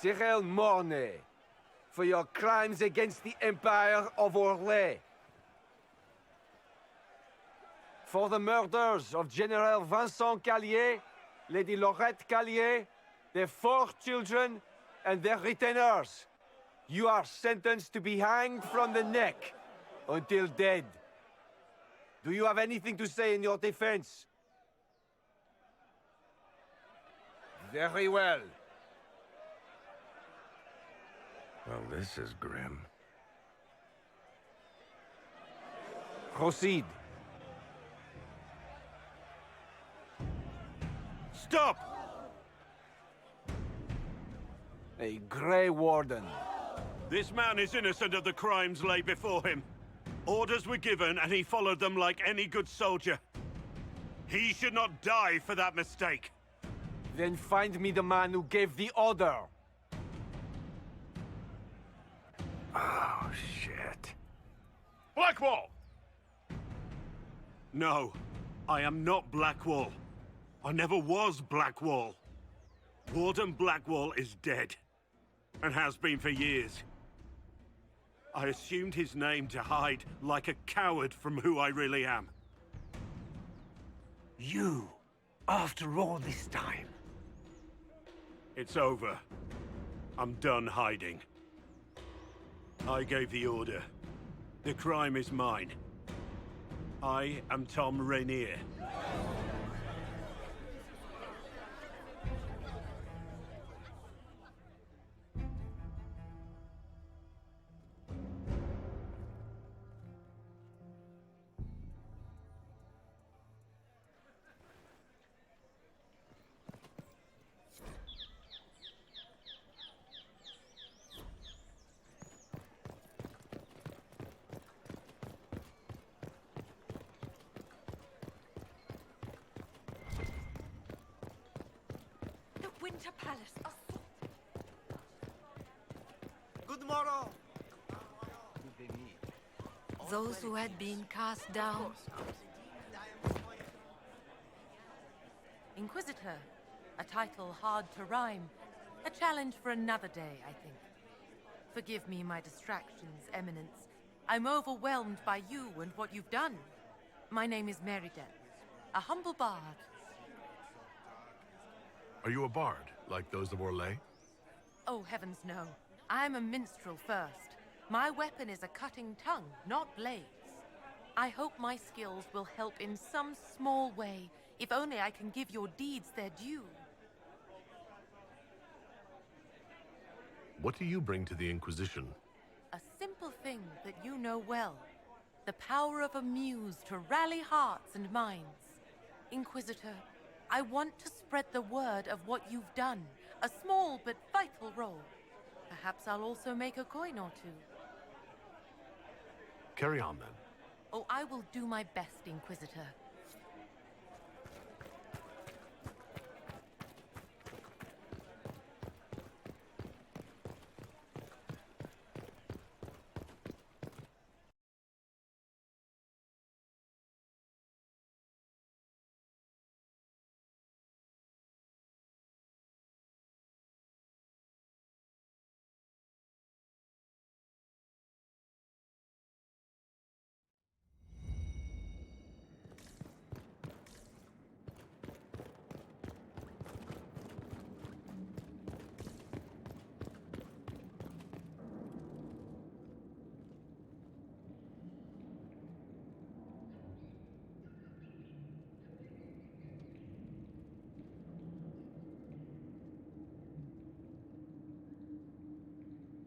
Cyril Mornay, for your crimes against the Empire of Orlais. For the murders of General Vincent Callier, Lady Laurette Callier, their 4 children, and their retainers. You are sentenced to be hanged from the neck until dead. Do you have anything to say in your defense? Very well. Well, this is grim. Proceed. Stop! A Grey Warden. This man is innocent of the crimes laid before him. Orders were given, and he followed them like any good soldier. He should not die for that mistake. Then find me the man who gave the order. Oh, shit. Blackwall! No, I am not Blackwall. I never was Blackwall. Warden Blackwall is dead, and has been for years. I assumed his name to hide like a coward from who I really am. You, after all this time. It's over. I'm done hiding. I gave the order. The crime is mine. I am Tom Rainier. Winter Palace. Good morrow. Those who had been cast down. Inquisitor. A title hard to rhyme. A challenge for another day, I think. Forgive me my distractions, Eminence. I'm overwhelmed by you and what you've done. My name is Merideth, a humble bard. Are you a bard, like those of Orlais? Oh, heavens no. I'm a minstrel first. My weapon is a cutting tongue, not blades. I hope my skills will help in some small way, if only I can give your deeds their due. What do you bring to the Inquisition? A simple thing that you know well. The power of a muse to rally hearts and minds. Inquisitor, I want to spread the word of what you've done. A small but vital role. Perhaps I'll also make a coin or two. Carry on, then. Oh, I will do my best, Inquisitor.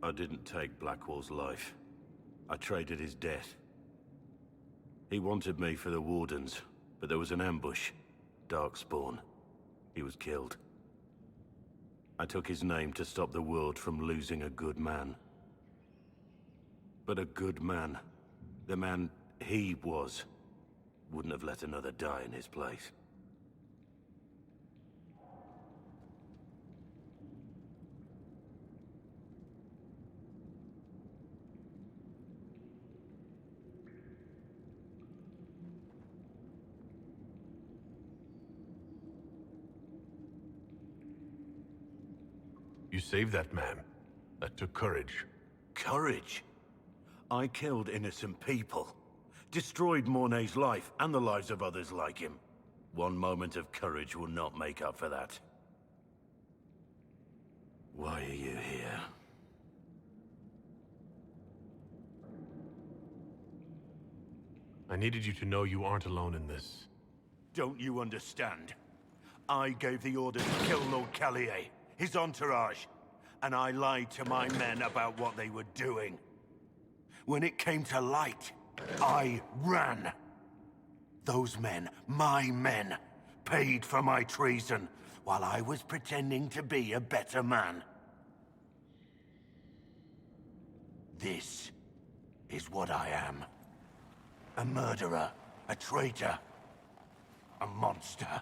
I didn't take Blackwall's life. I traded his death. He wanted me for the Wardens, but there was an ambush. Darkspawn. He was killed. I took his name to stop the world from losing a good man. But a good man, the man he was, wouldn't have let another die in his place. You saved that man. That took courage. Courage? I killed innocent people. Destroyed Mornay's life and the lives of others like him. One moment of courage will not make up for that. Why are you here? I needed you to know you aren't alone in this. Don't you understand? I gave the order to kill Lord Callier, his entourage, and I lied to my men about what they were doing. When it came to light, I ran. Those men, my men, paid for my treason, while I was pretending to be a better man. This is what I am. A murderer, a traitor, a monster.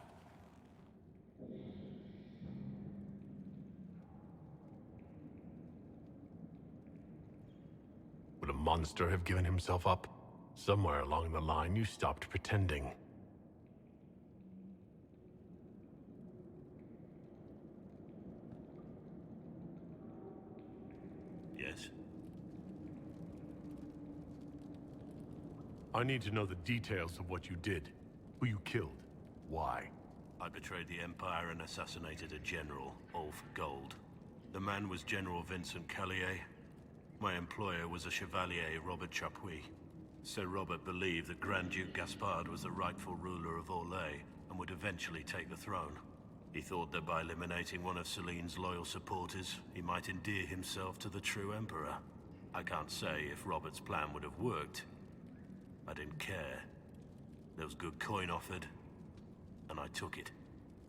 Would a monster have given himself up? Somewhere along the line, you stopped pretending. Yes? I need to know the details of what you did. Who you killed. Why? I betrayed the Empire and assassinated a general, all for gold. The man was General Vincent Callier. My employer was a Chevalier, Robert Chapuis. Sir Robert believed that Grand Duke Gaspard was the rightful ruler of Orlais and would eventually take the throne. He thought that by eliminating one of Celine's loyal supporters, he might endear himself to the true Emperor. I can't say if Robert's plan would have worked. I didn't care. There was good coin offered, and I took it.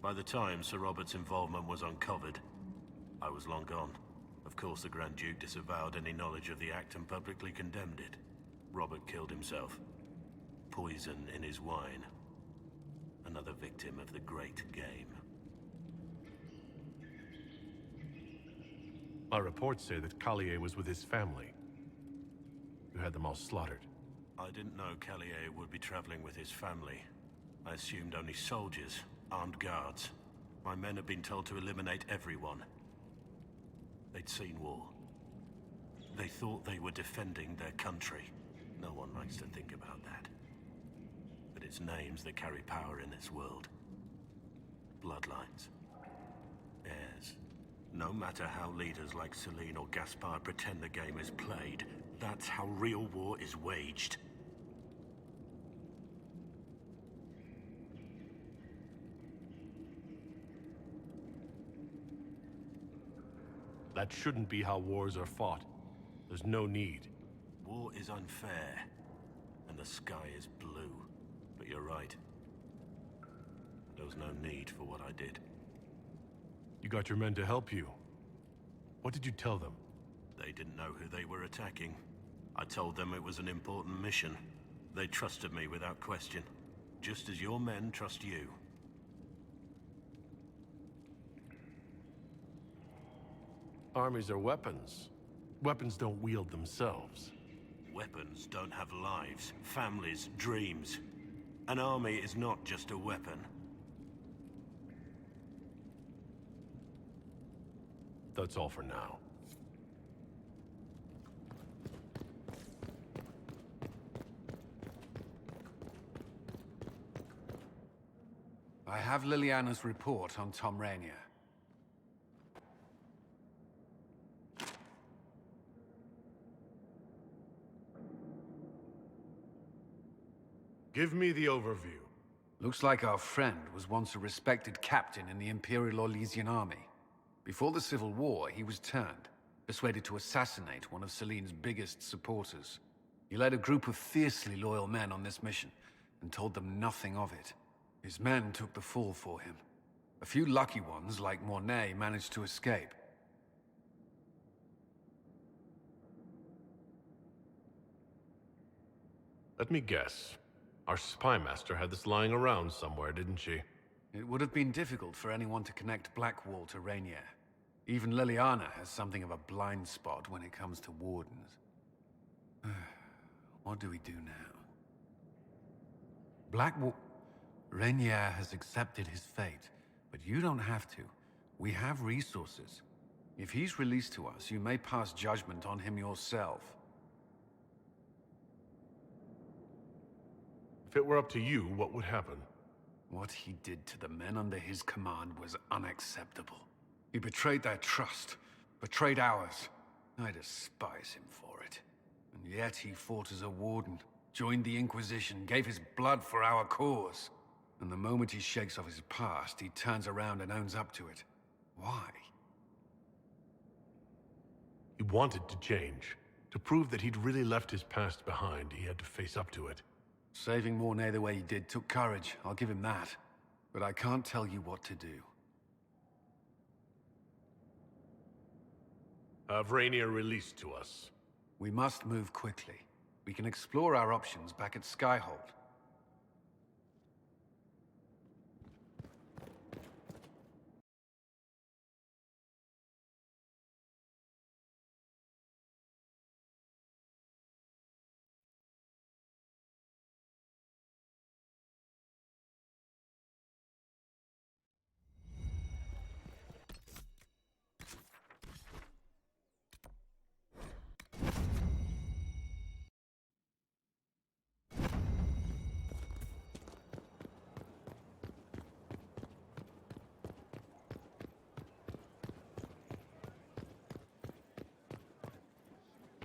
By the time Sir Robert's involvement was uncovered, I was long gone. Of course, the Grand Duke disavowed any knowledge of the act and publicly condemned it. Robert killed himself. Poison in his wine. Another victim of the great game. My reports say that Callier was with his family. You had them all slaughtered. I didn't know Callier would be traveling with his family. I assumed only soldiers, armed guards. My men had been told to eliminate everyone. They'd seen war. They thought they were defending their country. No one likes to think about that. But it's names that carry power in this world. Bloodlines. Heirs. No matter how leaders like Celine or Gaspard pretend the game is played, that's how real war is waged. That shouldn't be how wars are fought. There's no need. War is unfair, and the sky is blue. But you're right. There was no need for what I did. You got your men to help you. What did you tell them? They didn't know who they were attacking. I told them it was an important mission. They trusted me without question. Just as your men trust you. Armies are weapons. Weapons don't wield themselves. Weapons don't have lives, families, dreams. An army is not just a weapon. That's all for now. I have Leliana's report on Tom Rainier. Give me the overview. Looks like our friend was once a respected captain in the Imperial Orlesian army. Before the Civil War, he was turned, persuaded to assassinate one of Celine's biggest supporters. He led a group of fiercely loyal men on this mission, and told them nothing of it. His men took the fall for him. A few lucky ones, like Mornay, managed to escape. Let me guess. Our spy master had this lying around somewhere, didn't she? It would have been difficult for anyone to connect Blackwall to Rainier. Even Leliana has something of a blind spot when it comes to wardens. What do we do now? Blackwall... Rainier has accepted his fate, but you don't have to. We have resources. If he's released to us, you may pass judgment on him yourself. If it were up to you, what would happen? What he did to the men under his command was unacceptable. He betrayed their trust, betrayed ours. I despise him for it. And yet he fought as a warden, joined the Inquisition, gave his blood for our cause. And the moment he shakes off his past, he turns around and owns up to it. Why? He wanted to change. To prove that he'd really left his past behind, he had to face up to it. Saving Mornay the way he did took courage, I'll give him that. But I can't tell you what to do. Have Rainier released to us. We must move quickly. We can explore our options back at Skyhold.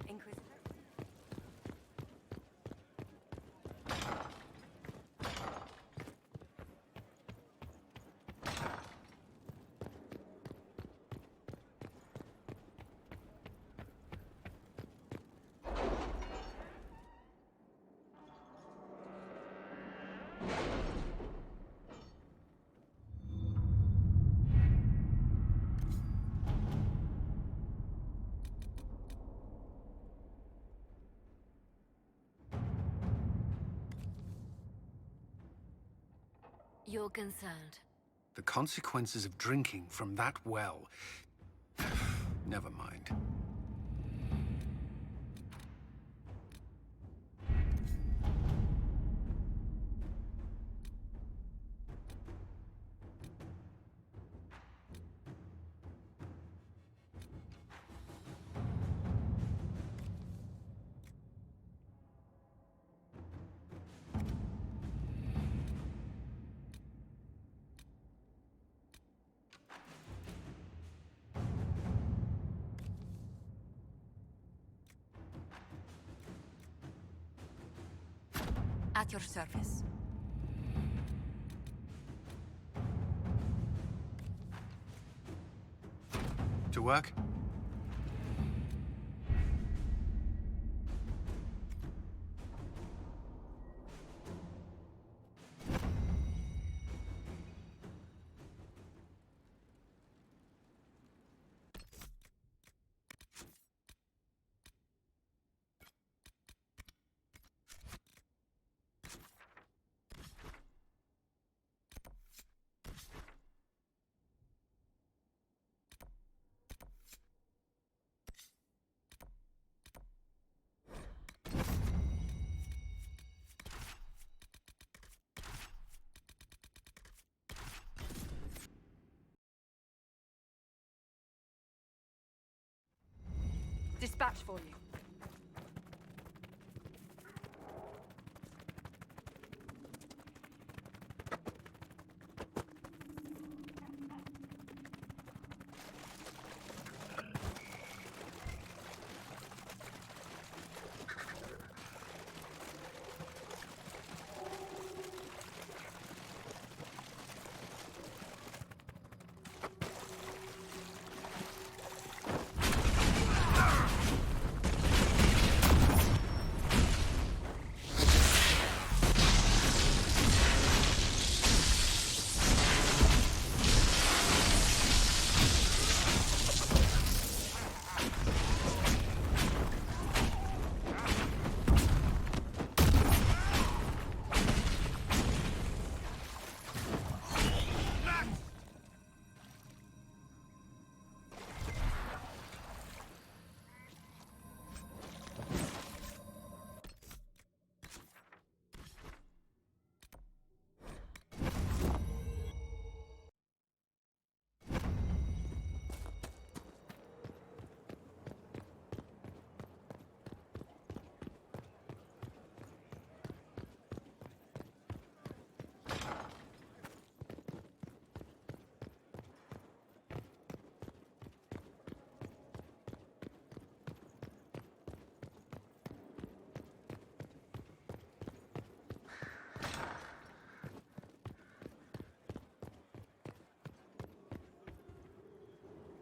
Inquisitor? You're concerned. The consequences of drinking from that well... Never mind. At your service. To work? Dispatch for you.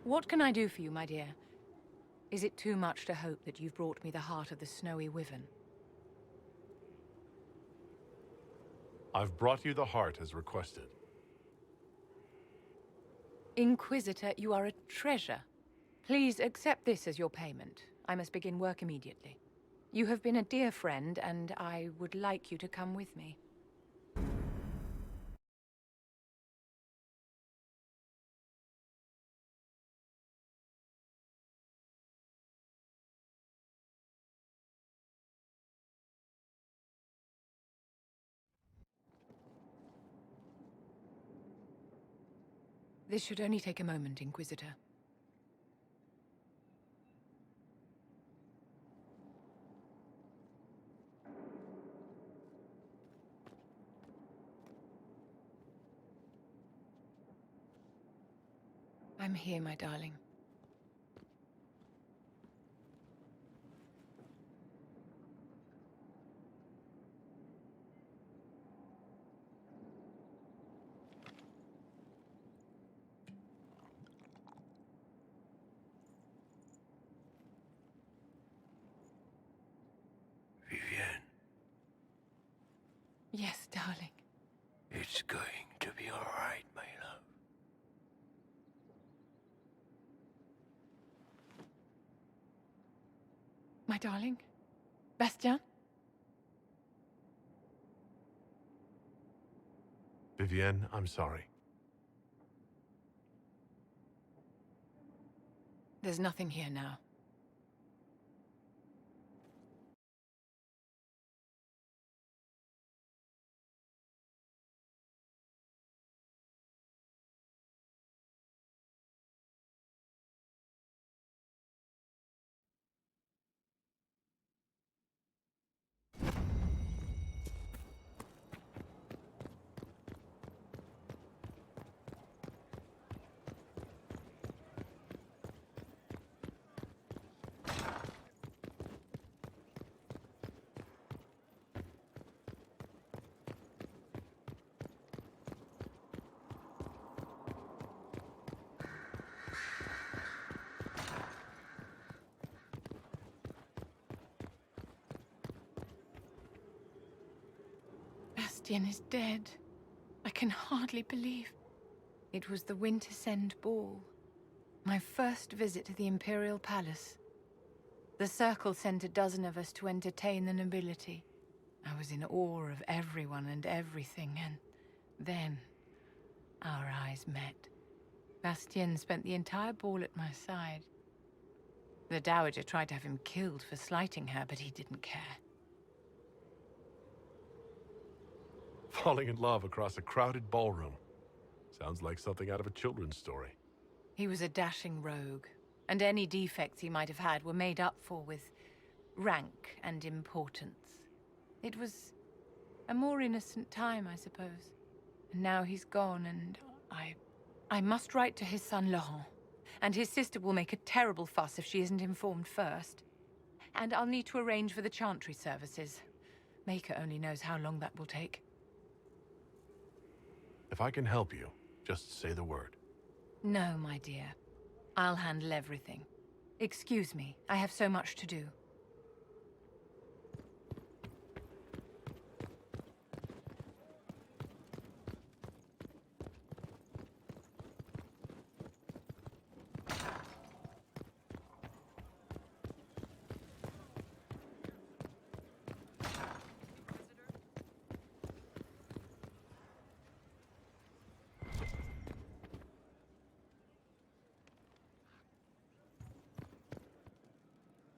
What can I do for you, my dear? Is it too much to hope that you've brought me the heart of the snowy wyvern? I've brought you the heart as requested. Inquisitor, you are a treasure. Please accept this as your payment. I must begin work immediately. You have been a dear friend, and I would like you to come with me. This should only take a moment, Inquisitor. I'm here, my darling. Vivienne, Yes, darling. it's going to be all right, my love. My darling? Bastien? Vivienne, I'm sorry. There's nothing here now. Bastien is dead. I can hardly believe. It was the Wintersend Ball. My first visit to the Imperial Palace. The Circle sent a dozen of us to entertain the nobility. I was in awe of everyone and everything, and then our eyes met. Bastien spent the entire ball at my side. The Dowager tried to have him killed for slighting her, but he didn't care. Falling in love across a crowded ballroom. Sounds like something out of a children's story. He was a dashing rogue, and any defects he might have had were made up for with rank and importance. It was a more innocent time, I suppose. And now he's gone, and I must write to his son Laurent. And his sister will make a terrible fuss if she isn't informed first. And I'll need to arrange for the chantry services. Maker only knows how long that will take. If I can help you, just say the word. No, my dear. I'll handle everything. Excuse me, I have so much to do.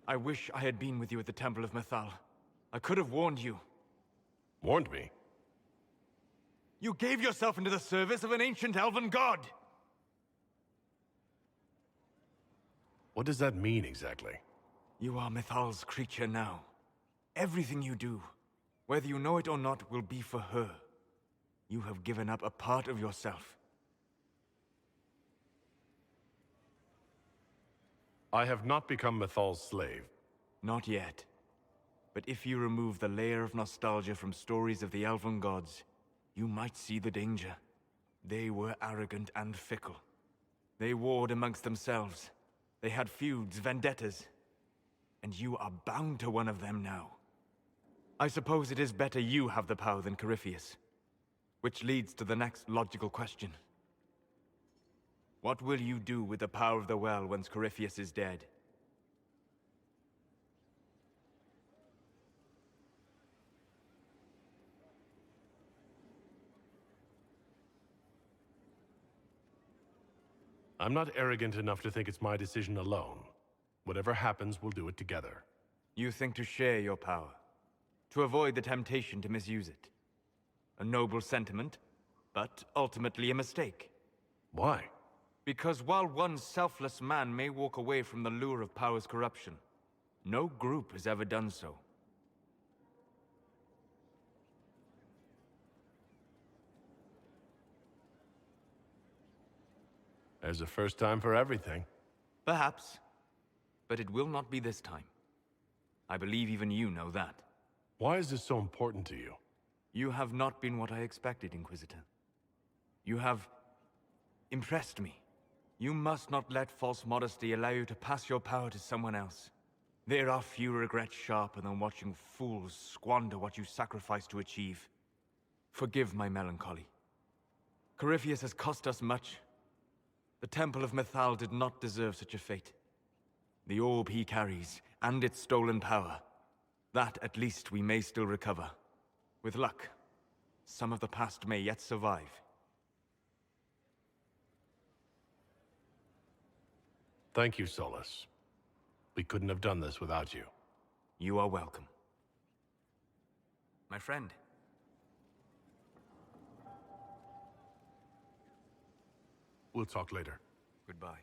I wish I had been with you at the Temple of Mythal. I could have warned you. Warned me? You gave yourself into the service of an ancient elven god! What does that mean exactly? You are Mythal's creature now. Everything you do, whether you know it or not, will be for her. You have given up a part of yourself. I have not become Mythal's slave. Not yet. But if you remove the layer of nostalgia from stories of the elven gods, you might see the danger. They were arrogant and fickle. They warred amongst themselves. They had feuds, vendettas. And you are bound to one of them now. I suppose it is better you have the power than Corypheus. Which leads to the next logical question. What will you do with the power of the well once Corypheus is dead? I'm not arrogant enough to think it's my decision alone. Whatever happens, we'll do it together. You think to share your power, to avoid the temptation to misuse it. A noble sentiment, but ultimately a mistake. Why? Because while one selfless man may walk away from the lure of power's corruption, no group has ever done so. There's a first time for everything. Perhaps, but it will not be this time. I believe even you know that. Why is this so important to you? You have not been what I expected, Inquisitor. You have impressed me. You must not let false modesty allow you to pass your power to someone else. There are few regrets sharper than watching fools squander what you sacrifice to achieve. Forgive my melancholy. Corypheus has cost us much. The Temple of Mythal did not deserve such a fate. The orb he carries, and its stolen power, that at least we may still recover. With luck, some of the past may yet survive. Thank you, Solus. We couldn't have done this without you. You are welcome. My friend. We'll talk later. Goodbye.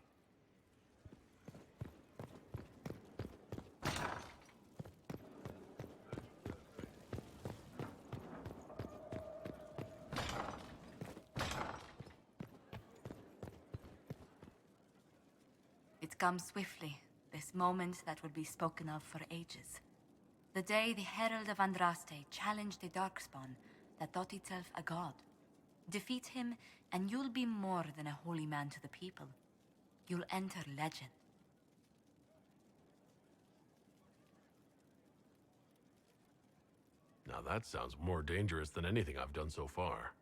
It comes swiftly, this moment that will be spoken of for ages. The day the Herald of Andraste challenged a Darkspawn that thought itself a god. Defeat him, and you'll be more than a holy man to the people. You'll enter legend. Now that sounds more dangerous than anything I've done so far.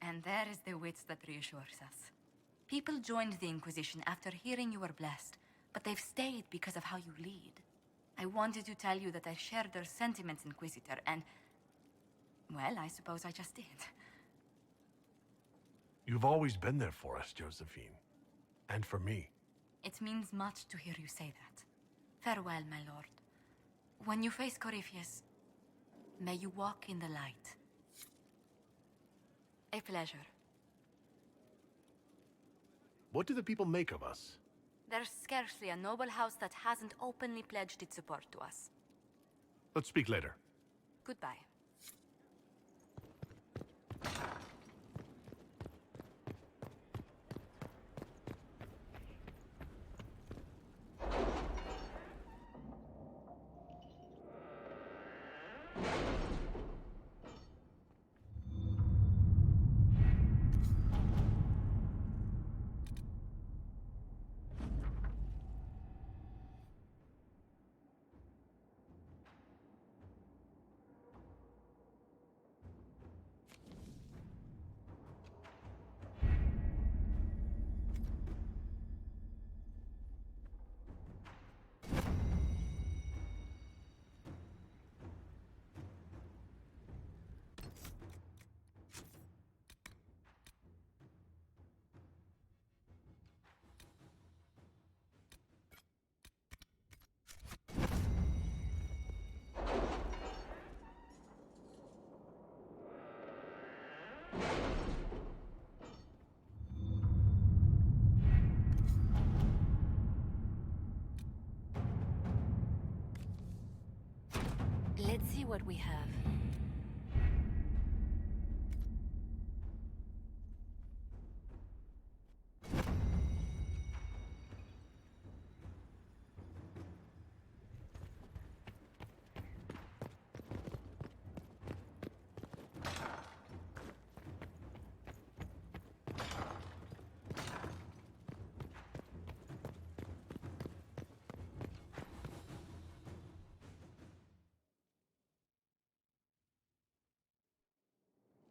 And there is the wits that reassures us. People joined the Inquisition after hearing you were blessed, but they've stayed because of how you lead. I wanted to tell you that I shared their sentiments, Inquisitor, and... well, I suppose I just did. You've always been there for us, Josephine. And for me. It means much to hear you say that. Farewell, my lord. When you face Corypheus, may you walk in the light. A pleasure. What do the people make of us? There's scarcely a noble house that hasn't openly pledged its support to us. Let's speak later. Goodbye. Let's see what we have.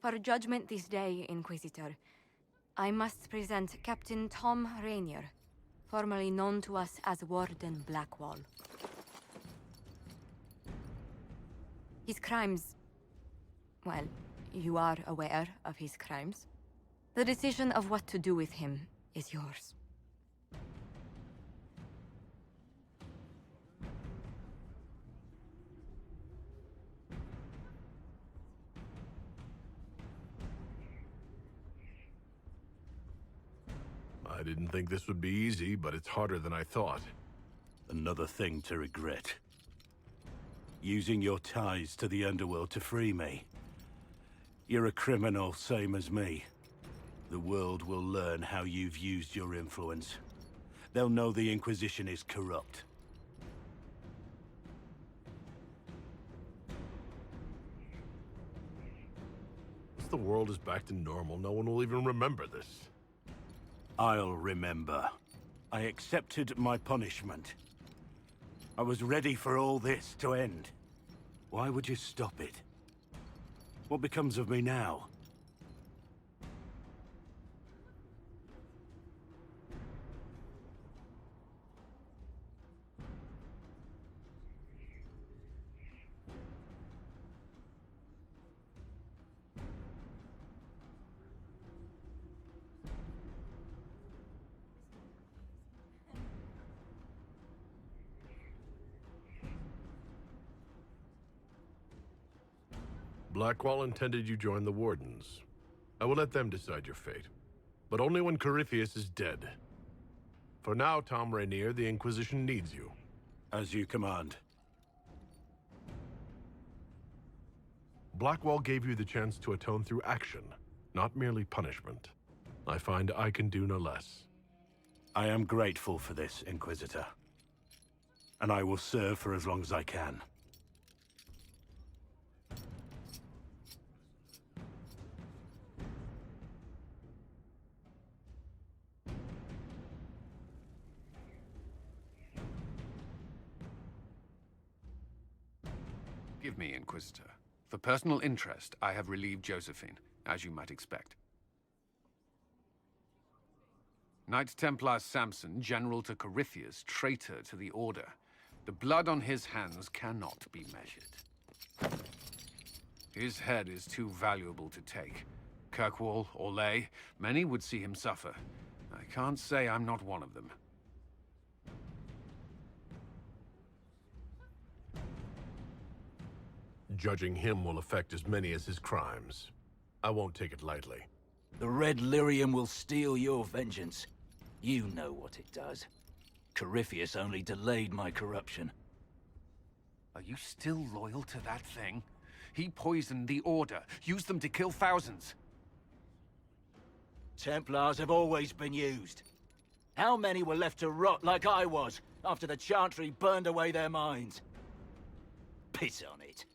For judgment this day, Inquisitor, I must present Captain Tom Rainier, formerly known to us as Warden Blackwall. His crimes... well, you are aware of his crimes. The decision of what to do with him is yours. I didn't think this would be easy, but it's harder than I thought. Another thing to regret. Using your ties to the underworld to free me. You're a criminal, same as me. The world will learn how you've used your influence. They'll know the Inquisition is corrupt. Once the world is back to normal, no one will even remember this. I'll remember. I accepted my punishment. I was ready for all this to end. Why would you stop it? What becomes of me now? Blackwall intended you join the Wardens. I will let them decide your fate. But only when Corypheus is dead. For now, Tom Rainier, the Inquisition needs you. As you command. Blackwall gave you the chance to atone through action, not merely punishment. I find I can do no less. I am grateful for this, Inquisitor. And I will serve for as long as I can. Forgive me, Inquisitor. For personal interest, I have relieved Josephine, as you might expect. Knight Templar Samson, General to Corypheus, traitor to the Order. The blood on his hands cannot be measured. His head is too valuable to take. Kirkwall, Orlais, many would see him suffer. I can't say I'm not one of them. Judging him will affect as many as his crimes. I won't take it lightly. The Red Lyrium will steal your vengeance. You know what it does. Corypheus only delayed my corruption. Are you still loyal to that thing? He poisoned the Order, used them to kill thousands. Templars have always been used. How many were left to rot like I was, after the Chantry burned away their minds? Piss on it.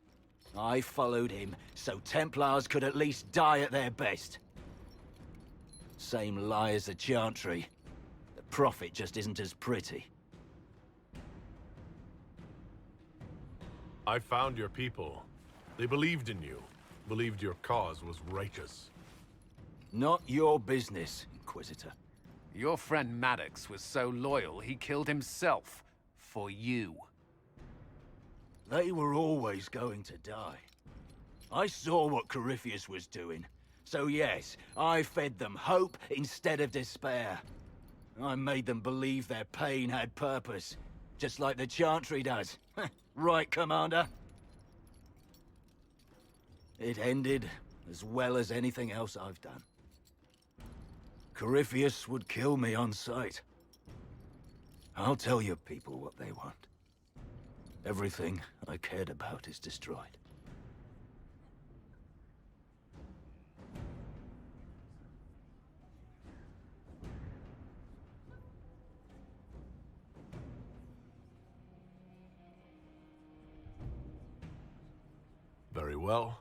I followed him, so Templars could at least die at their best. Same lie as the Chantry. The profit just isn't as pretty. I found your people. They believed in you. Believed your cause was righteous. Not your business, Inquisitor. Your friend Maddox was so loyal, he killed himself. For you. They were always going to die. I saw what Corypheus was doing. So yes, I fed them hope instead of despair. I made them believe their pain had purpose, just like the Chantry does. Right, Commander? It ended as well as anything else I've done. Corypheus would kill me on sight. I'll tell your people what they want. Everything I cared about is destroyed. Very well.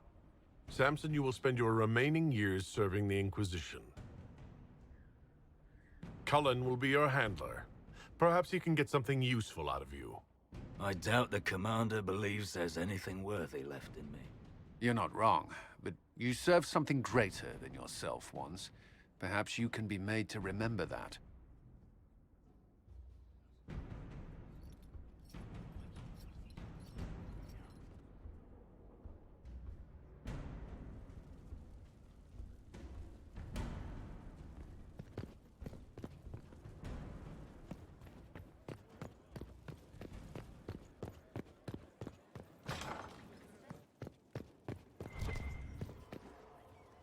Samson, you will spend your remaining years serving the Inquisition. Cullen will be your handler. Perhaps he can get something useful out of you. I doubt the Commander believes there's anything worthy left in me. You're not wrong, but You served something greater than yourself once. Perhaps you can be made to remember that.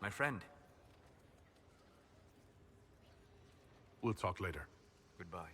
My friend. We'll talk later. Goodbye.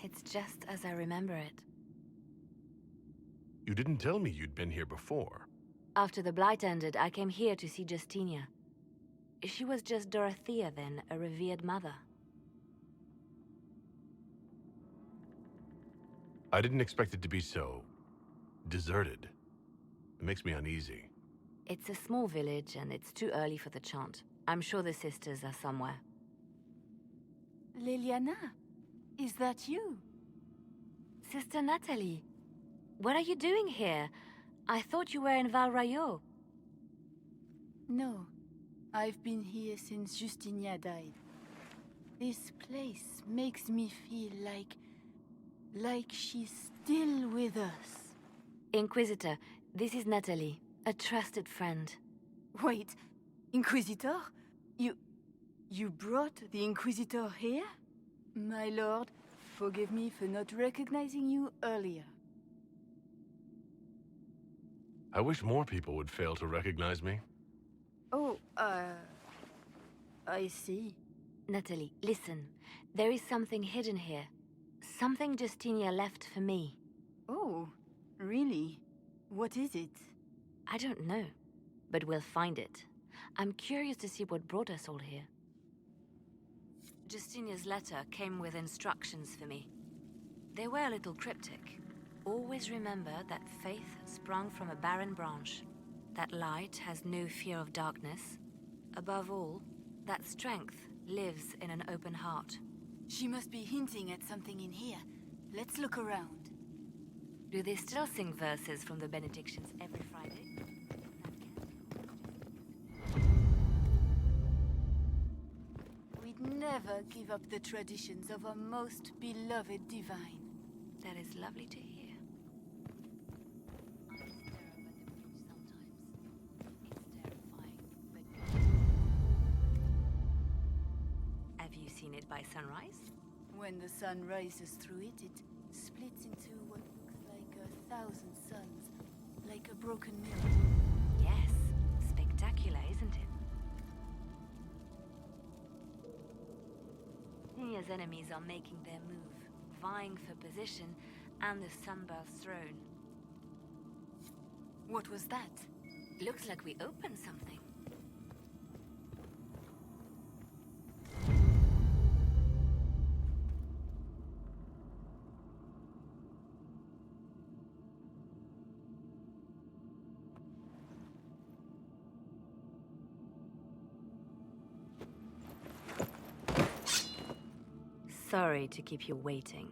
It's just as I remember it. You didn't tell me you'd been here before. After the Blight ended, I came here to see Justinia. She was just Dorothea then, a revered mother. I didn't expect it to be so... deserted. It makes me uneasy. It's a small village, and it's too early for the chant. I'm sure the sisters are somewhere. Leliana, is that you? Sister Natalie, what are you doing here? I thought you were in Val Rayo. No, I've been here since Justinia died. This place makes me feel like she's still with us. Inquisitor, this is Natalie, a trusted friend. Wait, Inquisitor? You brought the Inquisitor here? My lord, forgive me for not recognizing you earlier. I wish more people would fail to recognize me. Oh, I see. Natalie, listen. There is something hidden here. Something Justinia left for me. Oh, really? What is it? I don't know, but we'll find it. I'm curious to see what brought us all here. Justinia's letter came with instructions for me. They were a little cryptic. Always remember that faith sprung from a barren branch, that light has no fear of darkness. Above all, that strength lives in an open heart. She must be hinting at something in here. Let's look around. Do they still sing verses from the benedictions every Friday? We'd never give up the traditions of our most beloved divine. That is lovely to hear. Have you seen it by sunrise? When the sun rises through it, it splits into what looks like 1,000 suns, like a broken mirror. Yes, spectacular, isn't it? Justinia's enemies are making their move, vying for position and the Sunbirth's throne. What was that? Looks like we opened something. Sorry to keep you waiting.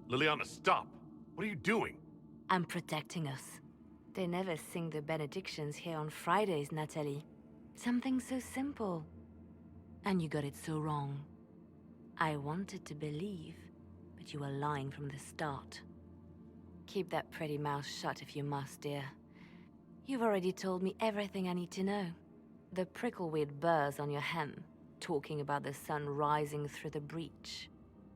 Leliana, stop! What are you doing? I'm protecting us. They never sing the benedictions here on Fridays, Natalie. Something so simple. And you got it so wrong. I wanted to believe, but you were lying from the start. Keep that pretty mouth shut if you must, dear. You've already told me everything I need to know. The prickleweed burrs on your hem, talking about the sun rising through the breach.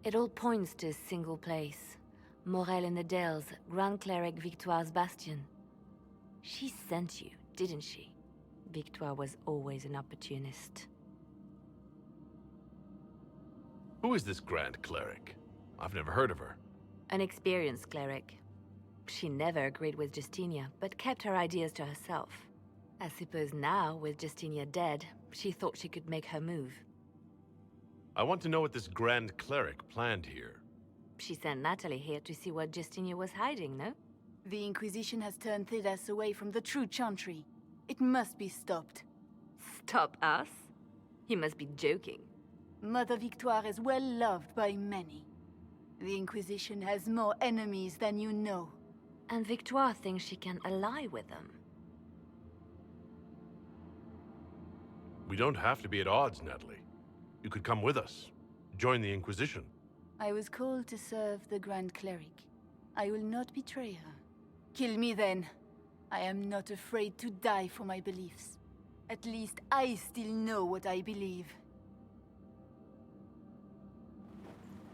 It all points to a single place. Morel in the Dales, Grand Cleric Victoire's bastion. She sent you, didn't she? Victoire was always an opportunist. Who is this Grand Cleric? I've never heard of her. An experienced cleric. She never agreed with Justinia, but kept her ideas to herself. I suppose now, with Justinia dead, she thought she could make her move. I want to know what this Grand Cleric planned here. She sent Natalie here to see what Justinia was hiding, no? The Inquisition has turned Thedas away from the true Chantry. It must be stopped. Stop us? You must be joking. Mother Victoire is well loved by many. The Inquisition has more enemies than you know. And Victoire thinks she can ally with them. We don't have to be at odds, Natalie. You could come with us. Join the Inquisition. I was called to serve the Grand Cleric. I will not betray her. Kill me then. I am not afraid to die for my beliefs. At least I still know what I believe.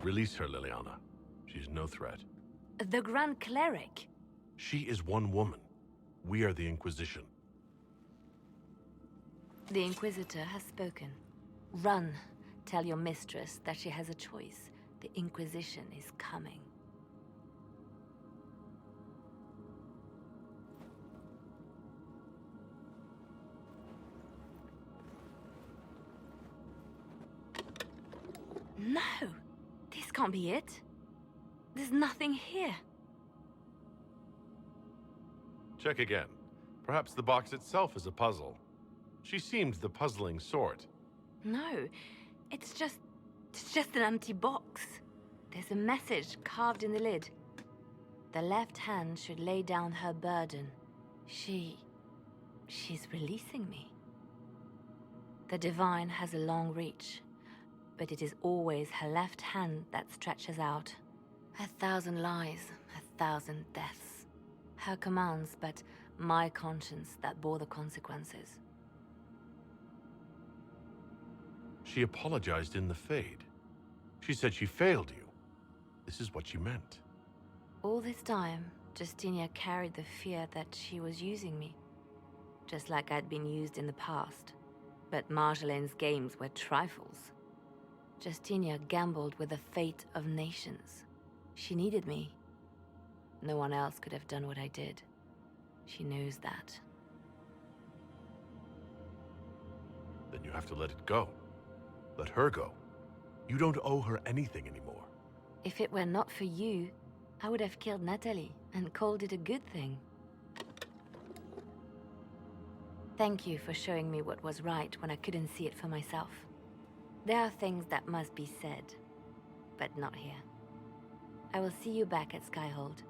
Release her, Leliana. She's no threat. The Grand Cleric? She is one woman. We are the Inquisition. The Inquisitor has spoken. Run. Tell your mistress that she has a choice. The Inquisition is coming. No! This can't be it. There's nothing here. Check again. Perhaps the box itself is a puzzle. She seemed the puzzling sort. No, it's just an empty box. There's a message carved in the lid. The left hand should lay down her burden. She's releasing me. The divine has a long reach, but it is always her left hand that stretches out. 1,000 lies, 1,000 deaths. Her commands, but my conscience that bore the consequences. She apologized in the Fade. She said she failed you. This is what she meant. All this time, Justinia carried the fear that she was using me. Just like I'd been used in the past. But Marjolaine's games were trifles. Justinia gambled with the fate of nations. She needed me. No one else could have done what I did. She knows that. Then you have to let it go. Let her go. You don't owe her anything anymore. If it were not for you, I would have killed Natalie and called it a good thing. Thank you for showing me what was right when I couldn't see it for myself. There are things that must be said, but not here. I will see you back at Skyhold.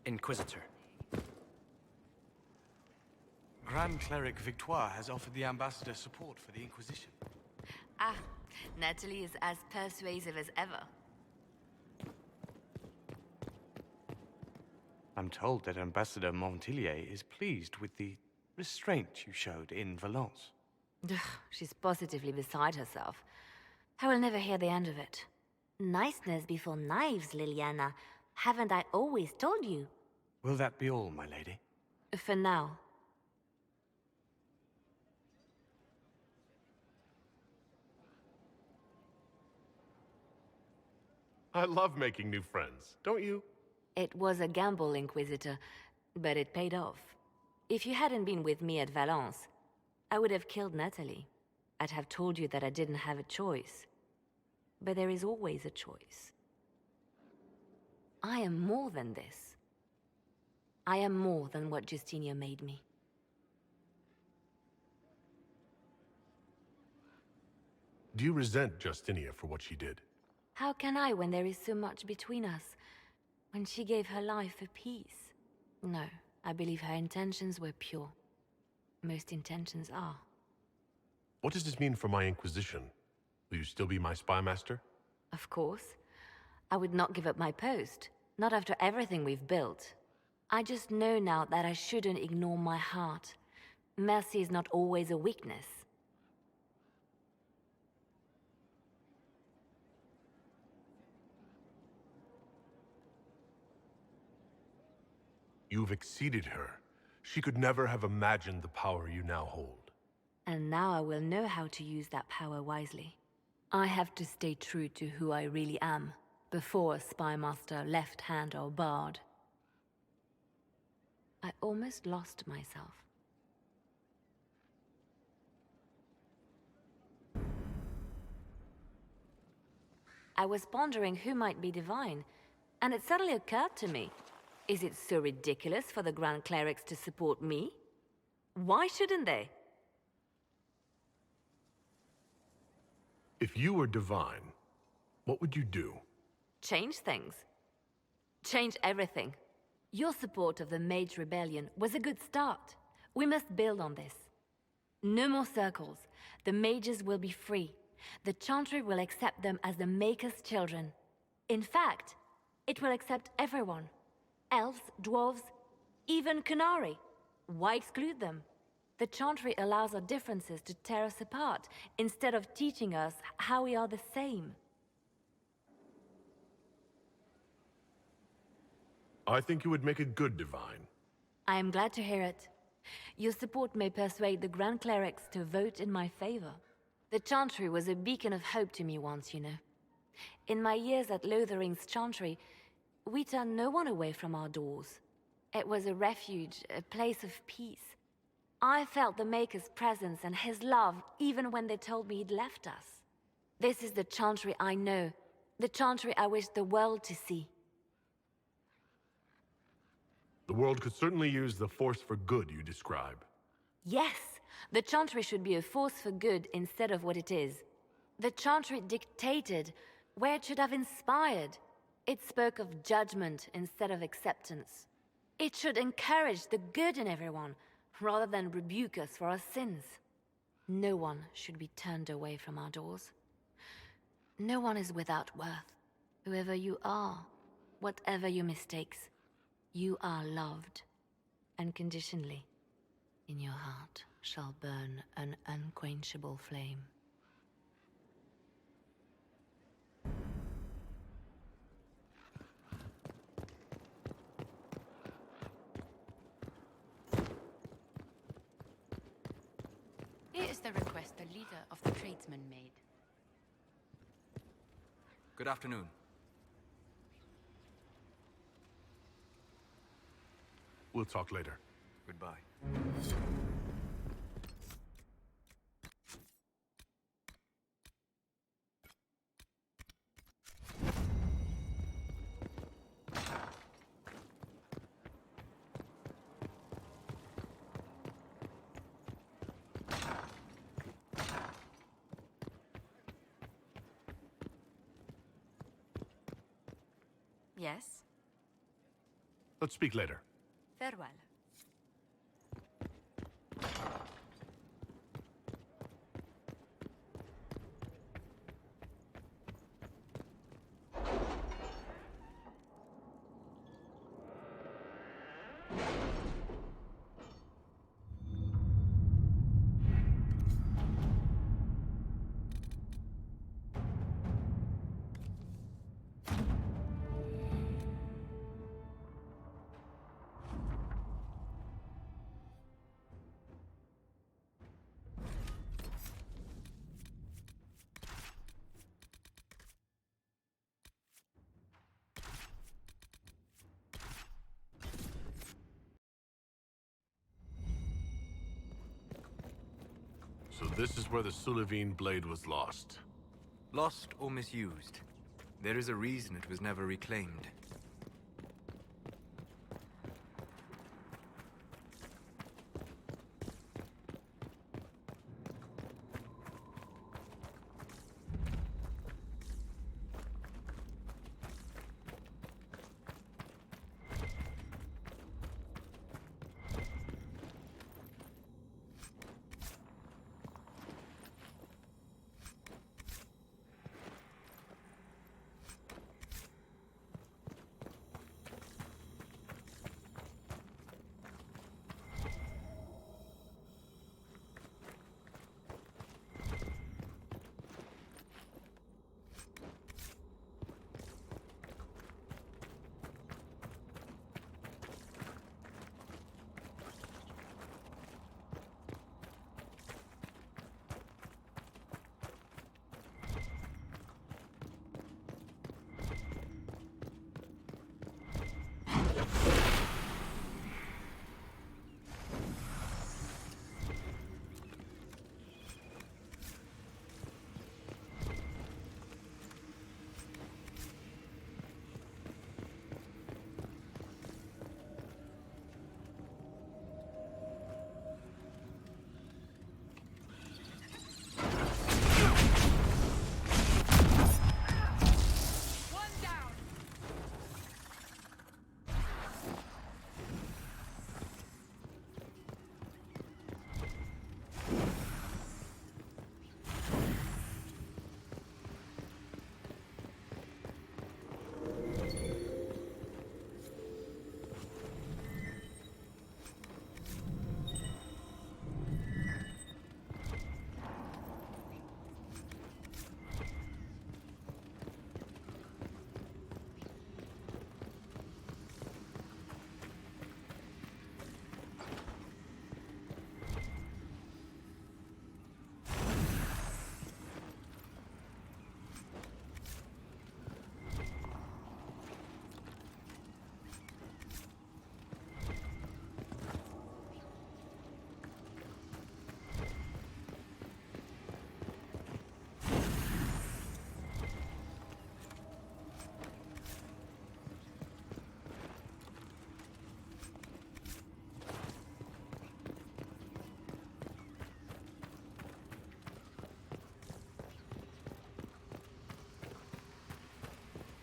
Inquisitor. Grand Cleric Victoire has offered the Ambassador support for the Inquisition. Ah, Natalie is as persuasive as ever. I'm told that Ambassador Montillier is pleased with the restraint you showed in Valence. She's positively beside herself. I will never hear the end of it. Niceness before knives, Leliana. Haven't I always told you? Will that be all, my lady? For now. I love making new friends, don't you? It was a gamble, Inquisitor, but it paid off. If you hadn't been with me at Valence, I would have killed Natalie. I'd have told you that I didn't have a choice. But there is always a choice. I am more than this. I am more than what Justinia made me. Do you resent Justinia for what she did? How can I when there is so much between us? When she gave her life for peace? No, I believe her intentions were pure. Most intentions are. What does this mean for my Inquisition? Will you still be my spy master? Of course. I would not give up my post. Not after everything we've built. I just know now that I shouldn't ignore my heart. Mercy is not always a weakness. You've exceeded her. She could never have imagined the power you now hold. And now I will know how to use that power wisely. I have to stay true to who I really am, before a spy master, left hand or bard. I almost lost myself. I was pondering who might be divine, and it suddenly occurred to me. Is it so ridiculous for the Grand Clerics to support me? Why shouldn't they? If you were divine, what would you do? Change things. Change everything. Your support of the Mage Rebellion was a good start. We must build on this. No more circles. The mages will be free. The Chantry will accept them as the Maker's children. In fact, it will accept everyone. Elves, dwarves, even Canary. Why exclude them? The Chantry allows our differences to tear us apart, instead of teaching us how we are the same. I think you would make a good divine. I am glad to hear it. Your support may persuade the Grand Clerics to vote in my favor. The Chantry was a beacon of hope to me once, you know. In my years at Lothering's Chantry, we turned no one away from our doors. It was a refuge, a place of peace. I felt the Maker's presence and his love even when they told me he'd left us. This is the Chantry I know, the Chantry I wish the world to see. The world could certainly use the force for good you describe. Yes, the Chantry should be a force for good instead of what it is. The Chantry dictated where it should have inspired. It spoke of judgment instead of acceptance. It should encourage the good in everyone, rather than rebuke us for our sins. No one should be turned away from our doors. No one is without worth. Whoever you are, whatever your mistakes, you are loved, unconditionally. In your heart shall burn an unquenchable flame. Here is the request the leader of the tradesmen made. Good afternoon. We'll talk later. Goodbye. Yes? Let's speak later. Farewell. So this is where the Sullivan blade was lost. Lost or misused. There is a reason it was never reclaimed.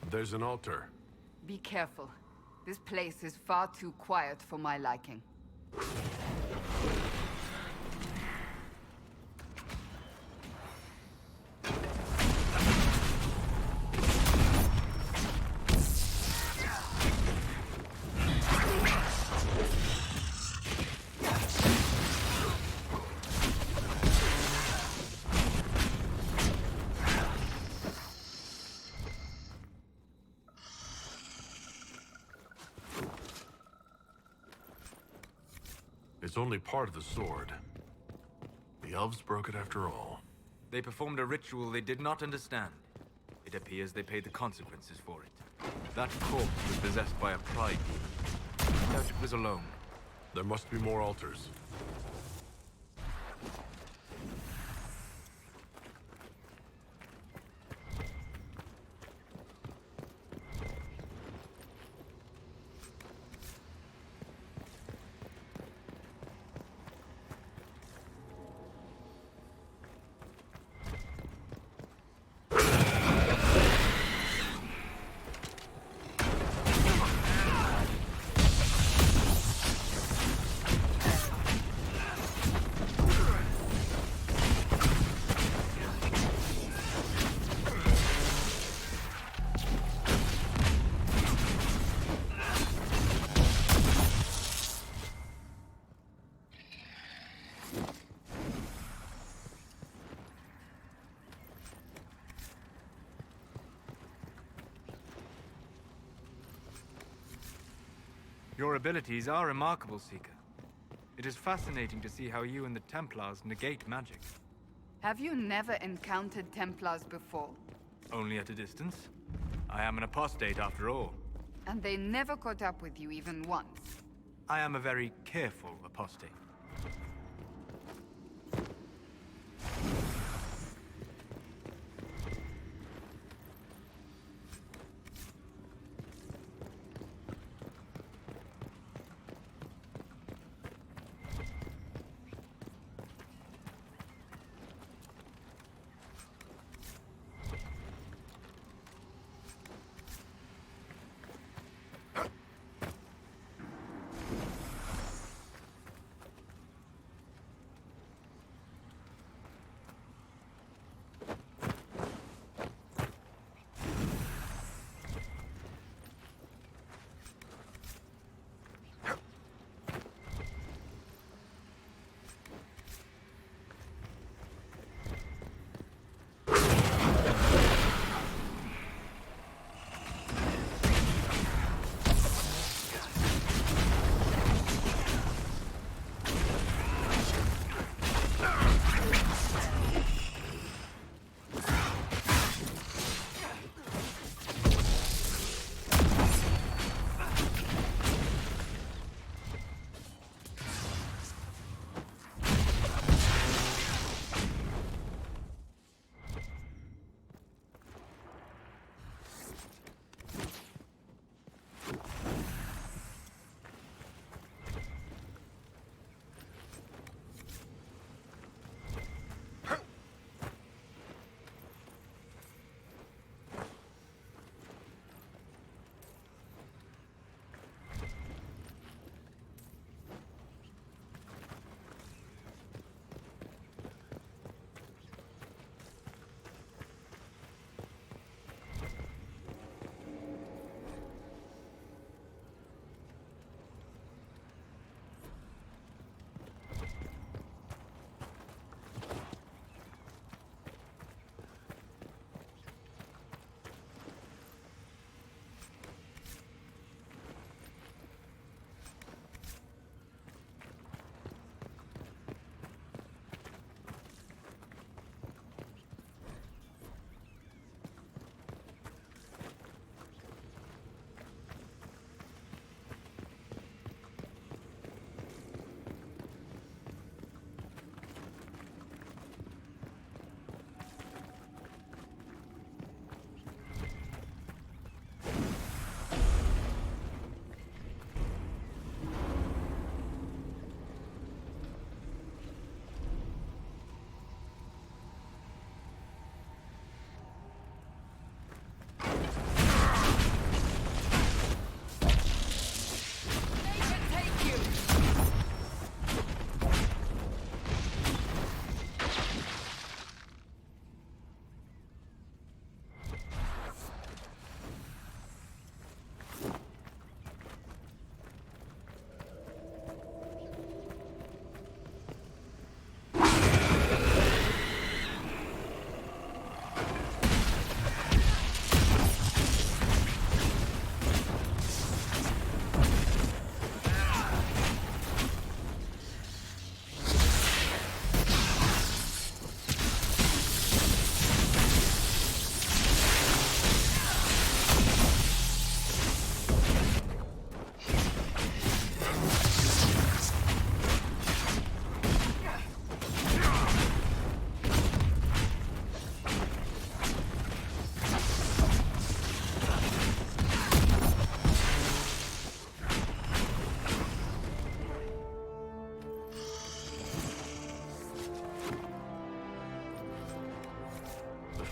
There's an altar. Be careful. This place is far too quiet for my liking. It's only part of the sword. The elves broke it after all. They performed a ritual they did not understand. It appears they paid the consequences for it. That corpse was possessed by a pride demon. I doubt it was alone. There must be more altars. Your abilities are remarkable, Seeker. It is fascinating to see how you and the Templars negate magic. Have you never encountered Templars before? Only at a distance. I am an apostate after all. And they never caught up with you even once? I am a very careful apostate.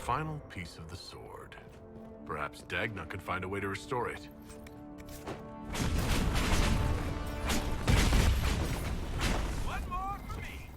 final piece of the sword. Perhaps Dagna could find a way to restore it. One more for me!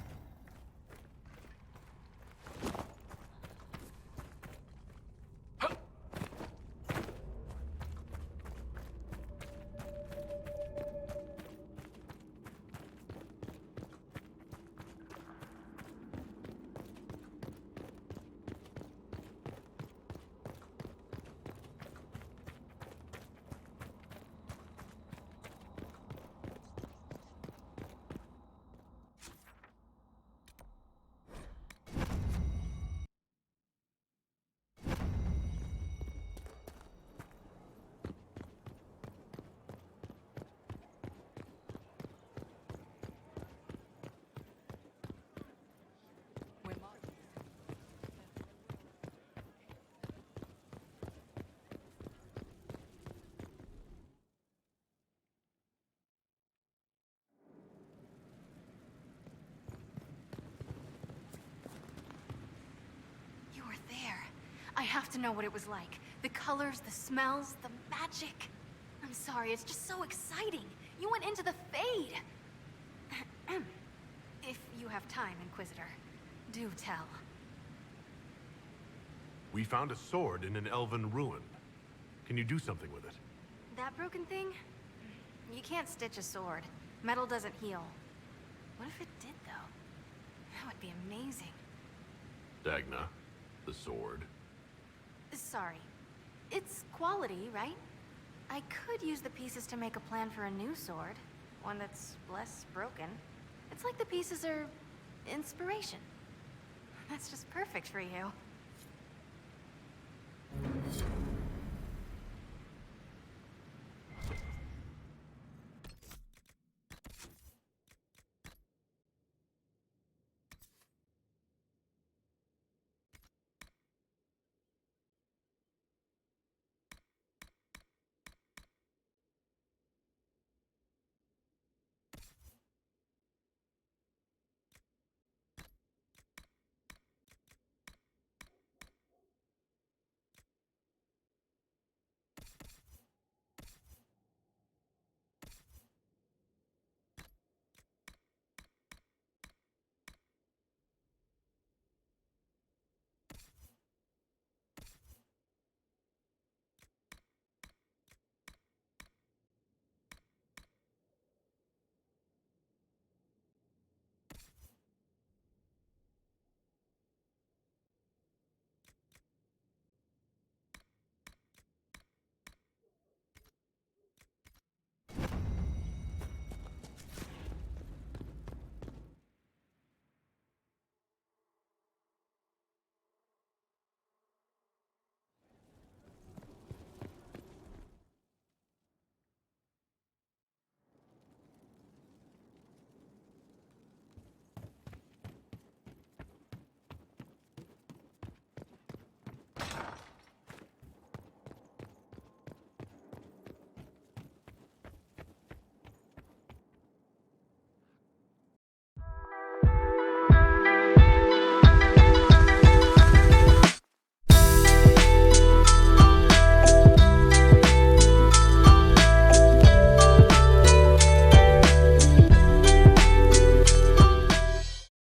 You were there. I have to know what it was like. The colors, the smells, the magic. I'm sorry, it's just so exciting. You went into the Fade. If you have time, Inquisitor, do tell. We found a sword in an elven ruin. Can you do something with it? That broken thing? You can't stitch a sword. Metal doesn't heal. What if it did, though? That would be amazing. Dagna, the sword. Sorry. It's quality, right? I could use the pieces to make a plan for a new sword. One that's less broken. It's like the pieces are inspiration. That's just perfect for you.